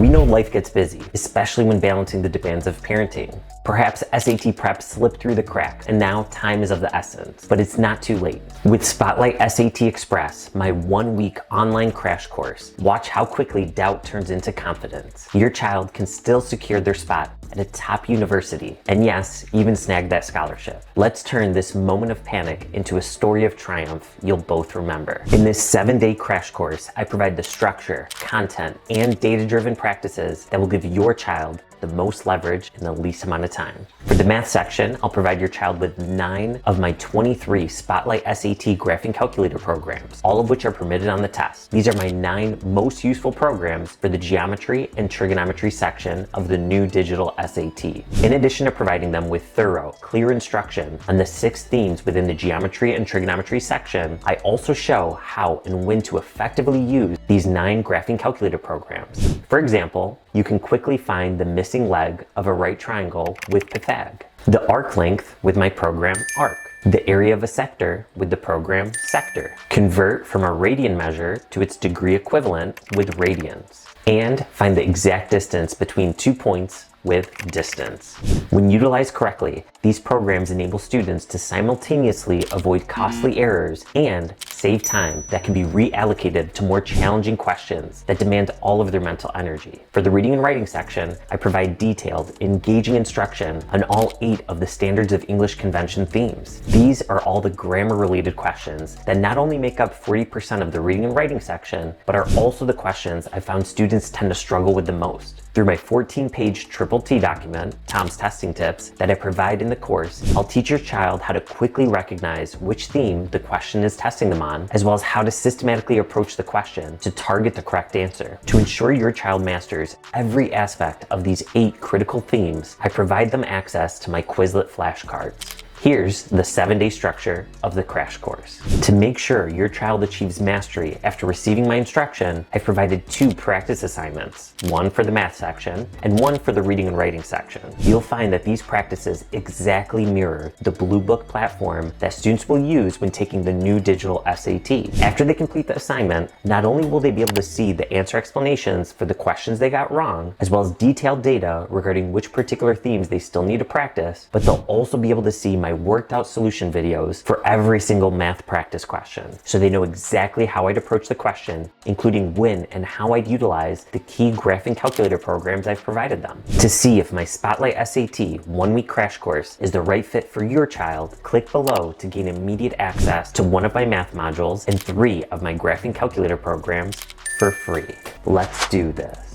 We know life gets busy, especially when balancing the demands of parenting. Perhaps SAT prep slipped through the cracks and now time is of the essence, but it's not too late. With Spotlight SAT Express, my 1-week online crash course, watch how quickly doubt turns into confidence. Your child can still secure their spot at a top university, and yes, even snag that scholarship. Let's turn this moment of panic into a story of triumph you'll both remember. In this 7-day crash course, I provide the structure, content, and data-driven practices that will give your child the most leverage in the least amount of time. For the math section, I'll provide your child with 9 of my 23 Spotlight SAT graphing calculator programs, all of which are permitted on the test. These are my 9 most useful programs for the geometry and trigonometry section of the new digital SAT. In addition to providing them with thorough, clear instruction on the 6 themes within the geometry and trigonometry section, I also show how and when to effectively use these 9 graphing calculator programs. For example, you can quickly find the missing leg of a right triangle with Pythag, the arc length with my program Arc, the area of a sector with the program Sector, convert from a radian measure to its degree equivalent with radians, and find the exact distance between 2 points with distance. When utilized correctly, these programs enable students to simultaneously avoid costly errors and save time that can be reallocated to more challenging questions that demand all of their mental energy. For the reading and writing section, I provide detailed, engaging instruction on all 8 of the Standards of English Convention themes. These are all the grammar-related questions that not only make up 40% of the reading and writing section, but are also the questions I found students tend to struggle with the most. Through my 14-page Triple T document, Tom's Testing Tips, that I provide in the course, I'll teach your child how to quickly recognize which theme the question is testing them on, as well as how to systematically approach the question to target the correct answer. To ensure your child masters every aspect of these 8 critical themes, I provide them access to my Quizlet flashcards. Here's the 7-day structure of the crash course. To make sure your child achieves mastery after receiving my instruction, I've provided 2 practice assignments, one for the math section and one for the reading and writing section. You'll find that these practices exactly mirror the Blue Book platform that students will use when taking the new digital SAT. After they complete the assignment, not only will they be able to see the answer explanations for the questions they got wrong, as well as detailed data regarding which particular themes they still need to practice, but they'll also be able to see my worked out solution videos for every single math practice question, so they know exactly how I'd approach the question, including when and how I'd utilize the key graphing calculator programs I've provided them. To see if my Spotlight SAT 1-week crash course is the right fit for your child, click below to gain immediate access to one of my math modules and 3 of my graphing calculator programs for free. Let's do this.